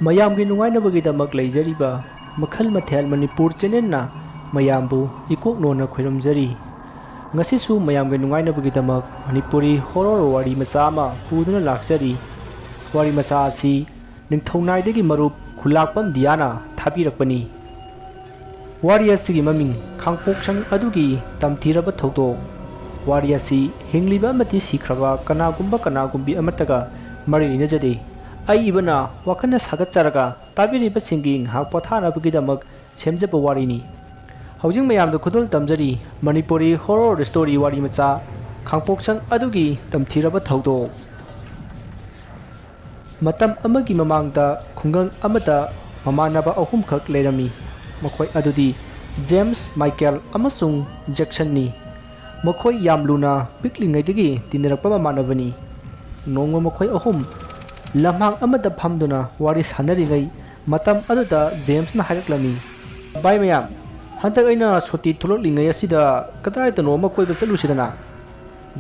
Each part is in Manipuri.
ꯃꯌꯥꯝꯒꯤ ꯅꯨꯡꯉꯥꯏꯅꯕꯒꯤꯗꯃꯛ ꯂꯩꯖꯔꯤꯕ ꯃꯈꯜ ꯃꯊꯦꯜ ꯃꯅꯤꯄꯨꯔ ꯆꯦꯅꯦꯜꯅ ꯃꯌꯥꯝꯕꯨ ꯏꯀꯣꯛꯅꯣꯅ ꯈꯣꯏꯔꯝꯖꯔꯤ ꯉꯁꯤꯁꯨ ꯃꯌꯥꯝꯒꯤ ꯅꯨꯡꯉꯥꯏꯅꯕꯒꯤꯗꯃꯛ ꯃꯅꯤꯄꯨꯔꯤ ꯍꯣꯔꯔ ꯋꯥꯔꯤ ꯃꯆꯥ ꯑꯃ ꯄꯨꯗꯨꯅ ꯂꯥꯛꯆꯔꯤ ꯋꯥꯔꯤ ꯃꯆꯥ ꯑꯁꯤ ꯅꯤꯡꯊꯧꯅꯥꯏꯗꯒꯤ ꯃꯔꯨꯞ ꯈꯨꯜꯂꯥꯛꯄꯝ ꯗꯤꯌꯥꯅ ꯊꯥꯕꯤꯔꯛꯄꯅꯤ ꯋꯥꯔꯤ ꯑꯁꯤꯒꯤ ꯃꯃꯤꯡ ꯈꯥꯡꯄꯣꯛꯁꯪ ꯑꯗꯨꯒꯤ ꯇꯝꯊꯤꯔꯕ ꯊꯧꯗꯣꯛ ꯋꯥꯔꯤ ꯑꯁꯤ ꯍꯤꯡꯂꯤꯕ ꯑꯃꯗꯤ ꯁꯤꯈ꯭ꯔꯕ ꯀꯅꯥꯒꯨꯝꯕꯤ ꯑꯃꯠꯇꯒ ꯃꯔꯤ ꯂꯩꯅꯖꯗꯦ ꯑꯩ ꯏꯕꯅ ꯋꯥꯈꯜꯅ ꯁꯥꯒꯠꯆꯔꯒ ꯇꯥꯕꯤꯔꯤꯕꯁꯤꯡꯒꯤ ꯉꯥꯏꯍꯥꯛ ꯄꯣꯊꯥꯅꯕꯒꯤꯗꯃꯛ ꯁꯦꯝꯖꯕ ꯋꯥꯔꯤꯅꯤ ꯍꯧꯖꯤꯛ ꯃꯌꯥꯝꯗ ꯈꯨꯗꯣꯜ ꯇꯝꯖꯔꯤ ꯃꯅꯤꯄꯨꯔꯤ ꯍꯣꯔꯔ ꯁ꯭ꯇꯣꯔꯤ ꯋꯥꯔꯤ ꯃꯆꯥ ꯈꯥꯡꯄꯣꯛꯁꯪ ꯑꯗꯨꯒꯤ ꯇꯝꯊꯤꯔꯕ ꯊꯧꯗꯣꯛ ꯃꯇꯝ ꯑꯃꯒꯤ ꯃꯃꯥꯡꯗ ꯈꯨꯡꯒꯪ ꯑꯃꯗ ꯃꯃꯥꯟꯅꯕ ꯑꯍꯨꯝꯈꯛ ꯂꯩꯔꯝꯃꯤ ꯃꯈꯣꯏ ꯑꯗꯨꯗꯤ ꯖꯦꯝꯁ ꯃꯥꯏꯀꯦꯜ ꯑꯃꯁꯨꯡ ꯖꯦꯛꯁꯟꯅꯤ ꯃꯈꯣꯏ ꯌꯥꯝ ꯂꯨꯅ ꯄꯤꯛꯂꯤꯉꯩꯗꯒꯤ ꯇꯤꯟꯅꯔꯛꯄ ꯃꯃꯥꯟꯅꯕꯅꯤ ꯅꯣꯡꯃ ꯃꯈꯣꯏ ꯑꯍꯨꯝ ꯂꯝꯍꯥꯡ ꯑꯃꯗ ꯐꯝꯗꯨꯅ ꯋꯥꯔꯤ ꯁꯥꯟꯅꯔꯤꯉꯩ ꯃꯇꯝ ꯑꯗꯨꯗ ꯖꯦꯝꯁꯅ ꯍꯥꯏꯔꯛꯂꯝꯃꯤ ꯚꯥꯏ ꯃꯌꯥꯝ ꯍꯟꯗꯛ ꯑꯩꯅ ꯁꯨꯇꯤ ꯊꯣꯛꯂꯛꯂꯤꯉꯩ ꯑꯁꯤꯗ ꯀꯗꯥꯏꯗꯅꯣ ꯑꯃ ꯀꯣꯏꯕ ꯆꯠꯂꯨꯁꯤꯗꯅ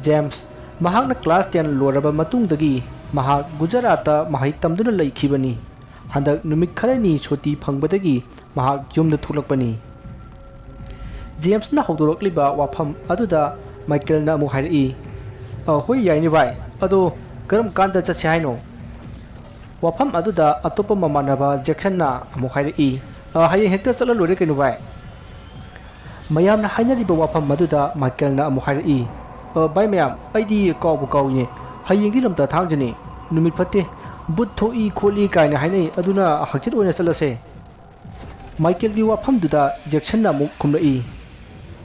ꯖꯦꯝꯁ ꯃꯍꯥꯛꯅ ꯀ꯭ꯂꯥꯁ 10 ꯂꯣꯏꯔꯕ ꯃꯇꯨꯡꯗꯒꯤ ꯃꯍꯥꯛ ꯒꯨꯖꯔꯥꯠꯇ ꯃꯍꯩ ꯇꯝꯗꯨꯅ ꯂꯩꯈꯤꯕꯅꯤ ꯍꯟꯗꯛ ꯅꯨꯃꯤꯠ ꯈꯔꯅꯤ ꯁꯨꯇꯤ ꯐꯪꯕꯗꯒꯤ ꯃꯍꯥꯛ ꯌꯨꯝꯗ ꯊꯣꯛꯂꯛꯄꯅꯤ ꯖꯦꯝꯁꯅ ꯍꯧꯗꯣꯔꯛꯂꯤꯕ ꯋꯥꯐꯝ ꯑꯗꯨꯗ ꯃꯥꯏꯀꯦꯜꯅ ꯑꯃꯨꯛ ꯍꯥꯏꯔꯛꯏ ꯍꯣꯏ ꯌꯥꯏꯅꯦ ꯚꯥꯏ ꯑꯗꯣ ꯀꯔꯝ ꯀꯥꯟꯗ ꯆꯠꯁꯦ ꯍꯥꯏꯅꯣ ꯋꯥꯐꯝ ꯑꯗꯨꯗ ꯑꯇꯣꯞꯄ ꯃꯃꯥꯟꯅꯕ ꯖꯦꯛꯁꯟꯅ ꯑꯃꯨꯛ ꯍꯥꯏꯔꯛꯏ ꯍꯌꯦꯡ ꯍꯦꯛꯇ ꯆꯠꯂ ꯂꯣꯏꯔꯦ ꯀꯩꯅꯣ ꯚꯥꯏ ꯃꯌꯥꯝꯅ ꯍꯥꯏꯅꯔꯤꯕ ꯋꯥꯐꯝ ꯑꯗꯨꯗ ꯃꯥꯏꯀꯦꯜꯅ ꯑꯃꯨꯛ ꯍꯥꯏꯔꯛꯏ ꯚꯥꯏ ꯃꯌꯥꯝ ꯑꯩꯗꯤ ꯀꯥꯎꯕꯨ ꯀꯥꯎꯏꯅꯦ ꯍꯌꯦꯡꯗꯤ ꯂꯝꯇꯥ ꯊꯥꯡꯖꯅꯤ ꯅꯨꯃꯤꯠ ꯐꯠꯇꯦ ꯕꯨꯠ ꯊꯣꯛꯏ ꯈꯣꯠꯂꯤ ꯀꯥꯏꯅ ꯍꯥꯏꯅꯩ ꯑꯗꯨꯅ ꯍꯪꯆꯤꯠ ꯑꯣꯏꯅ ꯆꯠꯂꯁꯦ ꯃꯥꯏꯀꯦꯜꯒꯤ ꯋꯥꯐꯝꯗꯨꯗ ꯖꯦꯛꯁꯟꯅ ꯑꯃꯨꯛ ꯈꯨꯝꯂꯛꯏ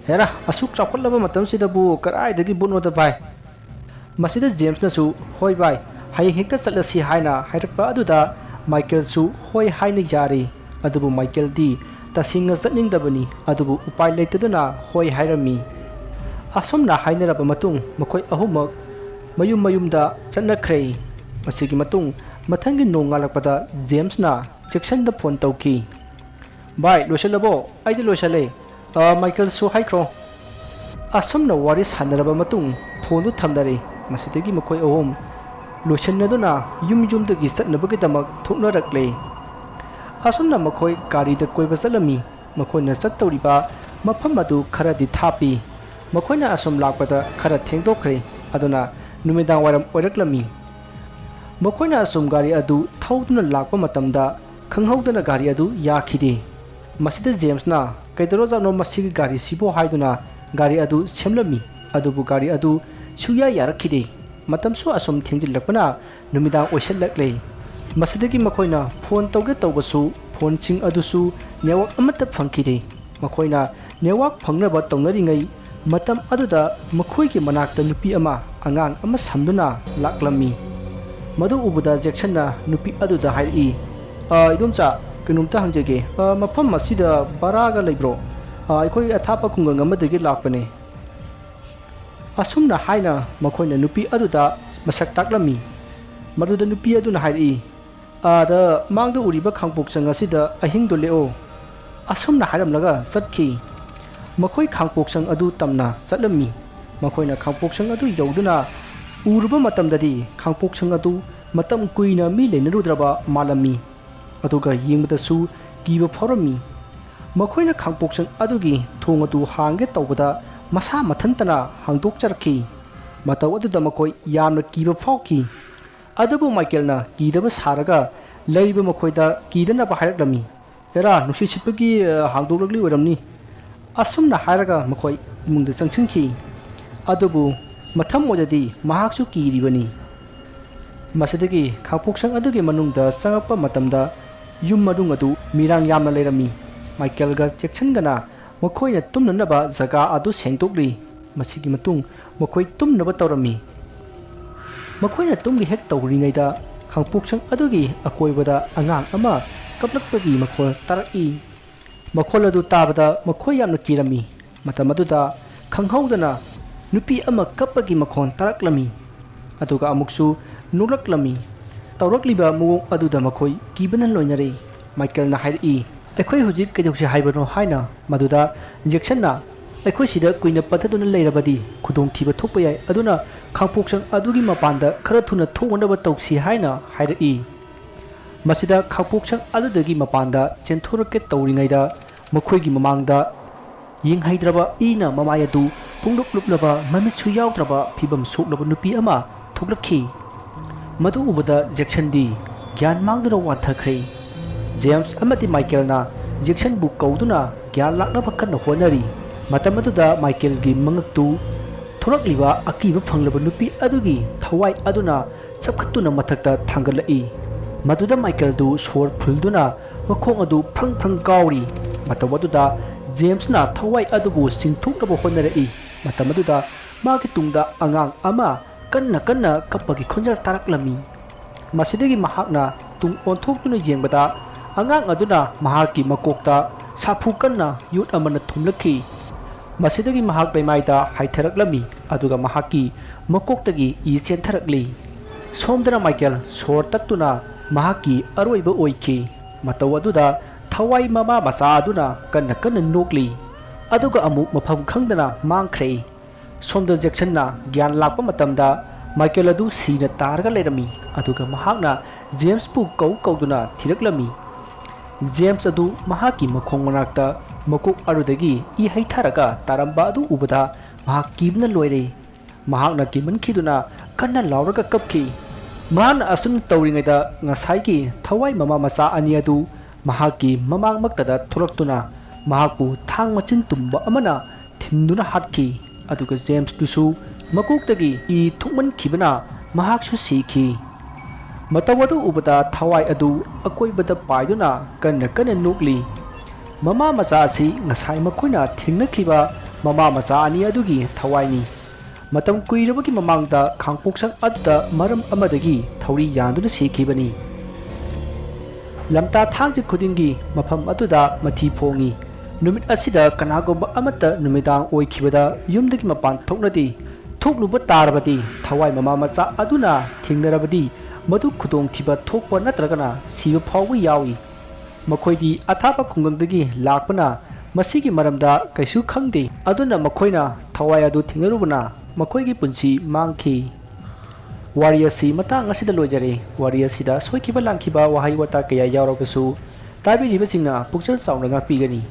ꯍꯦꯔꯥ ꯑꯁꯨꯛ ꯆꯥꯎꯈꯠꯂꯕ ꯃꯇꯝꯁꯤꯗꯕꯨ ꯀꯗꯥꯏꯗꯒꯤ ꯕꯨꯠꯅꯣꯗ ꯚꯥꯏ ꯃꯁꯤꯗ ꯖꯦꯝꯁꯅꯁꯨ ꯍꯣꯏ ꯚꯥꯏ ꯍꯌꯦꯡ ꯍꯦꯛꯇ ꯆꯠꯂꯁꯤ ꯍꯥꯏꯅ ꯍꯥꯏꯔꯛꯄ ꯑꯗꯨꯗ ꯃꯥꯏꯀꯦꯜꯁꯨ ꯍꯣꯏ ꯍꯥꯏꯅ ꯌꯥꯔꯦ ꯑꯗꯨꯕꯨ ꯃꯥꯏꯀꯦꯜꯗꯤ ꯇꯁꯦꯡꯅ ꯆꯠꯅꯤꯡꯗꯕꯅꯤ ꯑꯗꯨꯕꯨ ꯎꯄꯥꯏ ꯂꯩꯇꯗꯨꯅ ꯍꯣꯏ ꯍꯥꯏꯔꯝꯃꯤ ꯑꯁꯨꯝꯅ ꯍꯥꯏꯅꯔꯕ ꯃꯇꯨꯡ ꯃꯈꯣꯏ ꯑꯍꯨꯝꯃꯛ ꯃꯌꯨꯝꯗ ꯆꯠꯅꯈ꯭ꯔꯦ ꯃꯁꯤꯒꯤ ꯃꯇꯨꯡ ꯃꯊꯪꯒꯤ ꯅꯣꯡꯉꯥꯜꯂꯛꯄꯗ ꯖꯦꯝꯁꯅ ꯖꯦꯛꯁꯟꯗ ꯐꯣꯟ ꯇꯧꯈꯤ ꯚꯥꯏ ꯂꯣꯏꯁꯤꯜꯂꯕꯣ ꯑꯩꯗꯤ ꯂꯣꯏꯁꯤꯜꯂꯦ ꯃꯥꯏꯀꯦꯜꯁꯨ ꯍꯥꯏꯈ꯭ꯔꯣ ꯑꯁꯨꯝꯅ ꯋꯥꯔꯤ ꯁꯥꯟꯅꯔꯕ ꯃꯇꯨꯡ ꯐꯣꯟꯗꯨ ꯊꯝꯅꯔꯦ ꯃꯁꯤꯗꯒꯤ ꯃꯈꯣꯏ ꯑꯍꯨꯝ ꯂꯣꯏꯁꯤꯟꯅꯗꯨꯅ ꯌꯨꯝꯗꯒꯤ ꯆꯠꯅꯕꯒꯤꯗꯃꯛ ꯊꯣꯛꯅꯔꯛꯂꯦ ꯑꯁꯨꯝꯅ ꯃꯈꯣꯏ ꯒꯥꯔꯤꯗ ꯀꯣꯏꯕ ꯆꯠꯂꯝꯃꯤ ꯃꯈꯣꯏꯅ ꯆꯠꯇꯧꯔꯤꯕ ꯃꯐꯝ ꯑꯗꯨ ꯈꯔꯗꯤ ꯊꯥꯞꯄꯤ ꯃꯈꯣꯏꯅ ꯑꯁꯨꯝ ꯂꯥꯛꯄꯗ ꯈꯔ ꯊꯦꯡꯗꯣꯛꯈ꯭ꯔꯦ ꯑꯗꯨꯅ ꯅꯨꯃꯤꯗꯥꯡ ꯋꯥꯏꯔꯝ ꯑꯣꯏꯔꯛꯂꯝꯃꯤ ꯃꯈꯣꯏꯅ ꯑꯁꯨꯝ ꯒꯥꯔꯤ ꯑꯗꯨ ꯊꯧꯗꯨꯅ ꯂꯥꯛꯄ ꯃꯇꯝꯗ ꯈꯪꯍꯧꯗꯅ ꯒꯥꯔꯤ ꯑꯗꯨ ꯌꯥꯈꯤꯗꯦ ꯃꯁꯤꯗ ꯖꯦꯝꯁꯅ ꯀꯩꯗꯧꯔꯖꯥꯠꯅꯣ ꯃꯁꯤꯒꯤ ꯒꯥꯔꯤꯁꯤꯕꯨ ꯍꯥꯏꯗꯨꯅ ꯒꯥꯔꯤ ꯑꯗꯨ ꯁꯦꯝꯂꯝꯃꯤ ꯑꯗꯨꯕꯨ ꯒꯥꯔꯤ ꯑꯗꯨ ꯁꯨꯌꯥ ꯌꯥꯔꯛꯈꯤꯗꯦ ꯃꯇꯝꯁꯨ ꯑꯁꯨꯝ ꯊꯦꯡꯖꯤꯜꯂꯛꯄꯅ ꯅꯨꯃꯤꯗꯥꯡ ꯑꯣꯏꯁꯤꯜꯂꯛꯂꯦ ꯃꯁꯤꯗꯒꯤ ꯃꯈꯣꯏꯅ ꯐꯣꯟ ꯇꯧꯒꯦ ꯇꯧꯕꯁꯨ ꯐꯣꯟꯁꯤꯡ ꯑꯗꯨꯁꯨ ꯅꯦꯠꯋꯥꯛ ꯑꯃꯠꯇ ꯐꯪꯈꯤꯗꯦ ꯃꯈꯣꯏꯅ ꯅꯦꯠꯋꯥꯛ ꯐꯪꯅꯕ ꯇꯧꯅꯔꯤꯉꯩ ꯃꯇꯝ ꯑꯗꯨꯗ ꯃꯈꯣꯏꯒꯤ ꯃꯅꯥꯛꯇ ꯅꯨꯄꯤ ꯑꯃ ꯑꯉꯥꯡ ꯑꯃ ꯁꯝꯗꯨꯅ ꯂꯥꯛꯂꯝꯃꯤ ꯃꯗꯨ ꯎꯕꯗ ꯖꯦꯛꯁꯟꯅ ꯅꯨꯄꯤ ꯑꯗꯨꯗ ꯍꯥꯏꯔꯛꯏ ꯏꯗꯣꯝꯆꯥ ꯀꯩꯅꯣꯝꯇ ꯍꯪꯖꯒꯦ ꯃꯐꯝ ꯑꯁꯤꯗ ꯕꯔꯥꯒ ꯂꯩꯕ꯭ꯔꯣ ꯑꯩꯈꯣꯏ ꯑꯊꯥꯞꯄ ꯈꯨꯡꯒꯪ ꯑꯃꯗꯒꯤ ꯂꯥꯛꯄꯅꯦ ꯑꯁꯨꯝꯅ ꯍꯥꯏꯅ ꯃꯈꯣꯏꯅ ꯅꯨꯄꯤ ꯑꯗꯨꯗ ꯃꯁꯛ ꯇꯥꯛꯂꯝꯃꯤ ꯃꯗꯨꯗ ꯅꯨꯄꯤ ꯑꯗꯨꯅ ꯍꯥꯏꯔꯛꯏ ꯑꯥꯗ ꯃꯥꯡꯗ ꯎꯔꯤꯕ ꯈꯥꯡꯄꯣꯛꯁꯪ ꯑꯁꯤꯗ ꯑꯍꯤꯡꯗꯣ ꯂꯦꯛꯑꯣ ꯑꯁꯨꯝꯅ ꯍꯥꯏꯔꯝꯂꯒ ꯆꯠꯈꯤ ꯃꯈꯣꯏ ꯈꯥꯡꯄꯣꯛꯁꯪ ꯑꯗꯨ ꯇꯝꯅ ꯆꯠꯂꯝꯃꯤ ꯃꯈꯣꯏꯅ ꯈꯥꯡꯄꯣꯛꯁꯪ ꯑꯗꯨ ꯌꯧꯗꯨꯅ ꯎꯔꯨꯕ ꯃꯇꯝꯗꯗꯤ ꯈꯥꯡꯄꯣꯛꯁꯪ ꯑꯗꯨ ꯃꯇꯝ ꯀꯨꯏꯅ ꯃꯤ ꯂꯩꯅꯔꯨꯗ꯭ꯔꯕ ꯃꯥꯜꯂꯝꯃꯤ ꯑꯗꯨꯒ ꯌꯦꯡꯕꯗꯁꯨ ꯀꯤꯕ ꯐꯥꯎꯔꯝꯃꯤ ꯃꯈꯣꯏꯅ ꯈꯥꯡꯄꯣꯛꯁꯪ ꯑꯗꯨꯒꯤ ꯊꯣꯡ ꯑꯗꯨ ꯍꯥꯡꯒꯦ ꯇꯧꯕꯗ ꯃꯁꯥ ꯃꯊꯟꯇꯅ ꯍꯥꯡꯗꯣꯛꯆꯔꯛꯈꯤ ꯃꯇꯧ ꯑꯗꯨꯗ ꯃꯈꯣꯏ ꯌꯥꯝꯅ ꯀꯤꯕ ꯐꯥꯎꯈꯤ ꯑꯗꯨꯕꯨ ꯃꯥꯏꯀꯦꯜꯅ ꯀꯤꯗꯕ ꯁꯥꯔꯒ ꯂꯩꯔꯤꯕ ꯃꯈꯣꯏꯗ ꯀꯤꯗꯅꯕ ꯍꯥꯏꯔꯛꯂꯝꯃꯤ ꯍꯦꯔꯥ ꯅꯨꯡꯁꯤꯠ ꯁꯤꯠꯄꯒꯤ ꯍꯥꯡꯗꯣꯛꯂꯛꯂꯤ ꯑꯣꯏꯔꯝꯅꯤ ꯑꯁꯨꯝꯅ ꯍꯥꯏꯔꯒ ꯃꯈꯣꯏ ꯏꯃꯨꯡꯗ ꯆꯪꯁꯤꯟꯈꯤ ꯑꯗꯨꯕꯨ ꯃꯊꯝ ꯑꯣꯏꯗꯗꯤ ꯃꯍꯥꯛꯁꯨ ꯀꯤꯔꯤꯕꯅꯤ ꯃꯁꯤꯗꯒꯤ ꯈꯥꯡꯄꯣꯛꯁꯪ ꯑꯗꯨꯒꯤ ꯃꯅꯨꯡꯗ ꯆꯪꯉꯛꯄ ꯃꯇꯝꯗ ꯌꯨꯝ ꯃꯅꯨꯡ ꯑꯗꯨ ꯃꯤꯔꯥꯡ ꯌꯥꯝꯅ ꯂꯩꯔꯝꯃꯤ ꯃꯥꯏꯀꯦꯜꯒ ꯖꯦꯛꯁꯟꯒꯅ ꯃꯈꯣꯏꯅ ꯇꯨꯝꯅꯅꯕ ꯖꯒꯥ ꯑꯗꯨ ꯁꯦꯡꯗꯣꯛꯂꯤ ꯃꯁꯤꯒꯤ ꯃꯇꯨꯡ ꯃꯈꯣꯏ ꯇꯨꯝꯅꯕ ꯇꯧꯔꯝꯃꯤ ꯃꯈꯣꯏꯅ ꯇꯨꯝꯒꯤ ꯍꯦꯛ ꯇꯧꯔꯤꯉꯩꯗ ꯈꯥꯡꯄꯣꯛꯁꯪ ꯑꯗꯨꯒꯤ ꯑꯀꯣꯏꯕꯗ ꯑꯉꯥꯡ ꯑꯃ ꯀꯞꯂꯛꯄꯒꯤ ꯃꯈꯣꯜ ꯇꯥꯔꯛꯏ ꯃꯈꯣꯜ ꯑꯗꯨ ꯇꯥꯕꯗ ꯃꯈꯣꯏ ꯌꯥꯝꯅ ꯀꯤꯔꯝꯃꯤ ꯃꯇꯝ ꯑꯗꯨꯗ ꯈꯪꯍꯧꯗꯅ ꯅꯨꯄꯤ ꯑꯃ ꯀꯞꯄꯒꯤ ꯃꯈꯣꯜ ꯇꯥꯔꯛꯂꯝꯃꯤ ꯑꯗꯨꯒ ꯑꯃꯨꯛꯁꯨ ꯅꯣꯛꯂꯛꯂꯝꯃꯤ ꯇꯧꯔꯛꯂꯤꯕ ꯃꯑꯣꯡ ꯑꯗꯨꯗ ꯃꯈꯣꯏ ꯀꯤꯕꯅ ꯂꯣꯏꯅꯔꯦ ꯃꯥꯏꯀꯦꯜꯅ ꯍꯥꯏꯔꯛꯏ ꯑꯩꯈꯣꯏ ꯍꯧꯖꯤꯛ ꯀꯩꯗꯧꯁꯦ ꯍꯥꯏꯕꯅꯣ ꯍꯥꯏꯅ ꯃꯗꯨꯗ ꯖꯦꯛꯁꯟꯅ ꯑꯩꯈꯣꯏ ꯁꯤꯗ ꯀꯨꯏꯅ ꯄꯠꯊꯗꯨꯅ ꯂꯩꯔꯕꯗꯤ ꯈꯨꯗꯣꯡꯊꯤꯕ ꯊꯣꯛꯄ ꯌꯥꯏ ꯑꯗꯨꯅ ꯈꯥꯡꯄꯣꯛꯁꯪ ꯑꯗꯨꯒꯤ ꯃꯄꯥꯟꯗ ꯈꯔ ꯊꯨꯅ ꯊꯣꯛꯅꯕ ꯇꯧꯁꯤ ꯍꯥꯏꯅ ꯍꯥꯏꯔꯛꯏ ꯃꯁꯤꯗ ꯈꯥꯡꯄꯣꯛꯁꯪ ꯑꯗꯨꯗꯒꯤ ꯃꯄꯥꯟꯗ ꯆꯦꯟꯊꯣꯔꯛꯀꯦ ꯇꯧꯔꯤꯉꯩꯗ ꯃꯈꯣꯏꯒꯤ ꯃꯃꯥꯡꯗ ꯌꯦꯡꯍꯩꯗ꯭ꯔꯕ ꯏꯅ ꯃꯃꯥꯏ ꯑꯗꯨ ꯄꯨꯡꯂꯨꯞ ꯂꯨꯞꯂꯕ ꯃꯃꯤꯠꯁꯨ ꯌꯥꯎꯗ꯭ꯔꯕ ꯐꯤꯕꯝ ꯁꯣꯛꯂꯕ ꯅꯨꯄꯤ ꯑꯃ ꯊꯣꯛꯂꯛꯈꯤ꯫ ꯃꯗꯨ ꯎꯕꯗ ꯖꯦꯛꯁꯟꯗꯤ ꯒ꯭ꯌꯥꯟ ꯃꯥꯡꯗꯨꯅ ꯋꯥꯟꯊꯈ꯭ꯔꯦ꯫ ꯖꯦꯝꯁ ꯑꯃꯗꯤ ꯃꯥꯏꯀꯦꯜꯅ ꯖꯦꯛꯁꯟꯕꯨ ꯀꯧꯗꯨꯅ ꯒ꯭ꯌꯥꯟ ꯂꯥꯛꯅꯕ ꯀꯟꯅ ꯍꯣꯠꯅꯔꯤ꯫ ꯃꯇꯝ ꯑꯗꯨꯗ ꯃꯥꯏꯀꯦꯜꯒꯤ ꯃꯉꯛꯇꯨ ꯊꯣꯔꯛꯂꯤꯕ ꯑꯀꯤꯕ ꯐꯪꯂꯕ ꯅꯨꯄꯤ ꯑꯗꯨꯒꯤ ꯊꯋꯥꯏ ꯑꯗꯨꯅ ꯆꯞꯈꯠꯇꯨꯅ ꯃꯊꯛꯇ ꯊꯥꯡꯒꯠꯂꯛꯏ꯫ ꯃꯗꯨꯗ ꯃꯥꯏꯀꯦꯜꯗꯨ ꯁꯣꯔ ꯐꯨꯜꯗꯨꯅ ꯃꯈꯣꯡ ꯑꯗꯨ ꯐ꯭ꯔꯪ ꯐ꯭ꯔꯪ ꯀꯥꯎꯔꯤ꯫ ꯃꯇꯝ ꯑꯗꯨꯗ ꯖꯦꯝꯁꯅ ꯊꯋꯥꯏ ꯑꯗꯨꯕꯨ ꯆꯤꯡꯊꯣꯛꯅꯕ ꯍꯣꯠꯅꯔꯛꯏ꯫ ꯃꯇꯝ ꯑꯗꯨꯗ ꯃꯥꯒꯤ ꯇꯨꯡꯗ ꯑꯉꯥꯡ ꯑꯃ ꯀꯟꯅ ꯀꯟꯅ ꯀꯞꯄꯒꯤ ꯈꯣꯟꯖꯦꯜ ꯇꯥꯔꯛꯂꯝꯃꯤ꯫ ꯃꯁꯤꯗꯒꯤ ꯃꯍꯥꯛꯅ ꯇꯨꯡ ꯑꯣꯟꯊꯣꯛꯇꯨꯅ ꯌꯦꯡꯕꯗ ꯑꯉꯥꯡ ꯑꯗꯨꯅ ꯃꯍꯥꯛꯀꯤ ꯃꯀꯣꯛꯇ ꯁꯥꯐꯨ ꯀꯟꯅ ꯌꯣꯠ ꯑꯃꯅ ꯊꯨꯝꯂꯛꯈꯤ꯫ ꯃꯁꯤꯗꯒꯤ ꯃꯍꯥꯛ ꯂꯩꯃꯥꯏꯗ ꯍꯥꯏꯊꯔꯛꯂꯝꯃꯤ ꯑꯗꯨꯒ ꯃꯍꯥꯛꯀꯤ ꯃꯀꯣꯛꯇꯒꯤ ꯏ ꯆꯦꯟꯊꯔꯛꯂꯤ꯫ ꯁꯣꯝꯗꯅ ꯃꯥꯏꯀꯦꯜ ꯁꯣꯔ ꯇꯠꯇꯨꯅ ꯃꯍꯥꯛꯀꯤ ꯑꯔꯣꯏꯕ ꯑꯣꯏꯈꯤ꯫ ꯃꯇꯧ ꯑꯗꯨꯗ ꯊꯋꯥꯏ ꯃꯃꯥ ꯃꯆꯥ ꯑꯗꯨꯅ ꯀꯟꯅ ꯀꯟꯅ ꯅꯣꯛꯂꯤ ꯑꯗꯨꯒ ꯑꯃꯨꯛ ꯃꯐꯝ ꯈꯪꯗꯅ ꯃꯥꯡꯈ꯭ꯔꯦ꯫ ꯁꯣꯝꯗ ꯖꯦꯛꯁꯟꯅ ꯒ꯭ꯌꯥꯟ ꯂꯥꯛꯄ ꯃꯇꯝꯗ ꯃꯥꯏꯀꯦꯜ ꯑꯗꯨ ꯁꯤꯅ ꯇꯥꯔꯒ ꯂꯩꯔꯝꯃꯤ ꯑꯗꯨꯒ ꯃꯍꯥꯛꯅ ꯖꯦꯝꯁꯄꯨ ꯀꯧꯗꯨꯅ ꯊꯤꯔꯛꯂꯝꯃꯤ꯫ ꯖꯦꯝꯁ ꯑꯗꯨ ꯃꯍꯥꯛꯀꯤ ꯃꯈꯣꯡ ꯃꯅꯥꯛꯇ ꯃꯀꯣꯛ ꯑꯗꯨꯗꯒꯤ ꯏ ꯍꯩꯊꯔꯒ ꯇꯥꯔꯝꯕ ꯑꯗꯨ ꯎꯕꯗ ꯃꯍꯥꯛ ꯀꯤꯕꯅ ꯂꯣꯏꯔꯦ꯫ ꯃꯍꯥꯛꯅ ꯀꯤꯃꯟꯈꯤꯗꯨꯅ ꯀꯟꯅ ꯂꯥꯎꯔꯒ ꯀꯞꯈꯤ꯫ ꯃꯍꯥꯛꯅ ꯑꯁꯨꯝ ꯇꯧꯔꯤꯉꯩꯗ ꯉꯁꯥꯏꯒꯤ ꯊꯋꯥꯏ ꯃꯃꯥ ꯃꯆꯥ ꯑꯅꯤ ꯑꯗꯨ ꯃꯍꯥꯛꯀꯤ ꯃꯃꯥꯡꯃꯛꯇꯗ ꯊꯣꯔꯛꯇꯨꯅ ꯃꯍꯥꯛꯄꯨ ꯊꯥꯡ ꯃꯆꯤꯟ ꯇꯨꯝꯕ ꯑꯃꯅ ꯊꯤꯟꯗꯨꯅ ꯍꯥꯠꯈꯤ ꯑꯗꯨꯒ ꯖꯦꯝꯁꯇꯨꯁꯨ ꯃꯀꯣꯛꯇꯒꯤ ꯏ ꯊꯣꯛꯃꯟꯈꯤꯕꯅ ꯃꯍꯥꯛꯁꯨ ꯁꯤꯈꯤ꯫ ꯃꯇꯧ ꯑꯗꯨ ꯎꯕꯗ ꯊꯋꯥꯏ ꯑꯗꯨ ꯑꯀꯣꯏꯕꯗ ꯄꯥꯏꯗꯨꯅ ꯀꯟꯅ ꯀꯟꯅ ꯅꯣꯛꯂꯤ꯫ ꯃꯃꯥ ꯃꯆꯥ ꯑꯁꯤ ꯉꯁꯥꯏ ꯃꯈꯣꯏꯅ ꯊꯦꯡꯅꯈꯤꯕ ꯃꯃꯥ ꯃꯆꯥ ꯑꯅꯤ ꯑꯗꯨꯒꯤ ꯊꯋꯥꯏꯅꯤ꯫ ꯃꯇꯝ ꯀꯨꯏꯔꯕꯒꯤ ꯃꯃꯥꯡꯗ ꯈꯥꯡꯄꯣꯛꯁꯪ ꯑꯗꯨꯗ ꯃꯔꯝ ꯑꯃꯗꯒꯤ ꯊꯧꯔꯤ ꯌꯥꯟꯗꯨꯅ ꯁꯤꯈꯤꯕꯅꯤ꯫ ꯂꯝꯇꯥ ꯊꯥꯡꯖ ꯈꯨꯗꯤꯡꯒꯤ ꯃꯐꯝ ꯑꯗꯨꯗ ꯃꯊꯤ ꯐꯣꯡꯏ꯫ ꯅꯨꯃꯤꯠ ꯑꯁꯤꯗ ꯀꯅꯥꯒꯨꯝꯕ ꯑꯃꯠꯇ ꯅꯨꯃꯤꯗꯥꯡ ꯑꯣꯏꯈꯤꯕꯗ ꯌꯨꯝꯗꯒꯤ ꯃꯄꯥꯟ ꯊꯣꯛꯅꯗꯦ꯫ ꯊꯣꯛꯂꯨꯕ ꯇꯥꯔꯕꯗꯤ ꯊꯋꯥꯏ ꯃꯃꯥ ꯃꯆꯥ ꯑꯗꯨꯅ ꯊꯦꯡꯅꯔꯕꯗꯤ ꯃꯗꯨ ꯈꯨꯗꯣꯡꯊꯤꯕ ꯊꯣꯛꯄ ꯅꯠꯇ꯭ꯔꯒꯅ ꯁꯤꯕ ꯐꯥꯎꯕ ꯌꯥꯎꯏ꯫ ꯃꯈꯣꯏꯗꯤ ꯑꯊꯥꯞꯄ ꯈꯨꯡꯒꯪꯗꯒꯤ ꯂꯥꯛꯄꯅ ꯃꯁꯤꯒꯤ ꯃꯔꯝꯗ ꯀꯩꯁꯨ ꯈꯪꯗꯦ ꯑꯗꯨꯅ ꯃꯈꯣꯏꯅ ꯊꯋꯥꯏ ꯑꯗꯨ ꯊꯦꯡꯅꯔꯨꯕꯅ ꯃꯈꯣꯏꯒꯤ ꯄꯨꯟꯁꯤ ꯃꯥꯡꯈꯤ꯫ ꯋꯥꯔꯤ ꯑꯁꯤ ꯃꯇꯥꯡ ꯑꯁꯤꯗ ꯂꯣꯏꯖꯔꯦ꯫ ꯋꯥꯔꯤ ꯑꯁꯤꯗ ꯁꯣꯏꯈꯤꯕ ꯂꯥꯟꯈꯤꯕ ꯋꯥꯍꯩ ꯋꯥꯇꯥ ꯀꯌꯥ ꯌꯥꯎꯔꯕꯁꯨ ꯇꯥꯕꯤꯔꯤꯕꯁꯤꯡꯅ ꯄꯨꯛꯆꯦꯜ ꯆꯥꯎꯅ ꯉꯥꯛꯄꯤꯒꯅꯤ꯫